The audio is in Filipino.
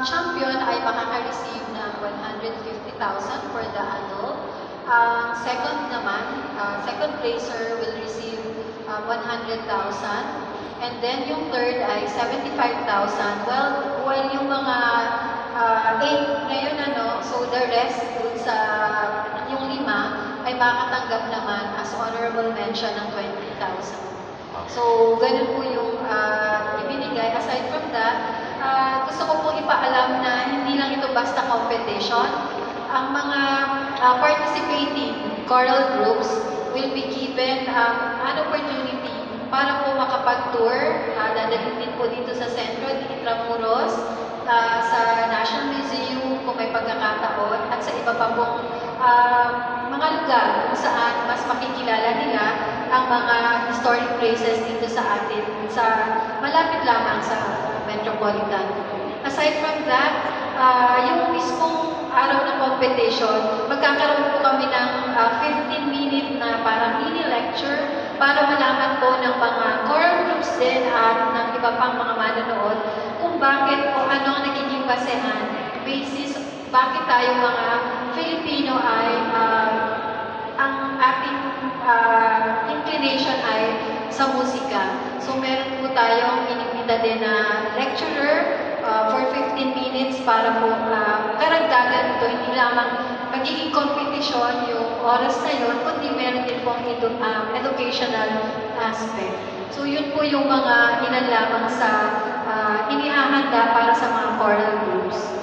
champion ay makaka-receive ng 150,000 for the adult. Ang second naman, second placer will receive 100,000. And then yung third ay 75,000. Well, yung mga 8 ngayon, so the rest dun sa yung 5 ay makatanggap naman as honorable mention ng 20,000. So, ganun po yung ibinigay. Aside from that, gusto ko pong ipaalam na hindi lang ito basta competition. Ang mga participating choral groups will be given an opportunity para po makapag-tour. Dadalhin din po dito sa Centro de Intramuros, sa National Museum kung may pagkakataon, at sa iba pa pong mga lugar kung saan mas makikilala nila ang mga historic places dito sa atin, malapit lamang sa Metropolitan. Aside from that, yung mismong araw ng competition, magkakaroon po kami ng 15-minute na parang mini-lecture para malaman po ng mga choral groups din at ng iba pang mga manonood kung bakit o ano ang nagiging basehan, basis, bakit tayo mga Filipino ay ang ating inclination ay sa musika. So meron po tayong inimbita din na lecturer for 15 minutes para po karagdagan ito, hindi lamang magiging competition yung oras na yun, kundi meron din pong educational aspect. So yun po yung mga ilan lamang sa inihahanda para sa mga choral groups.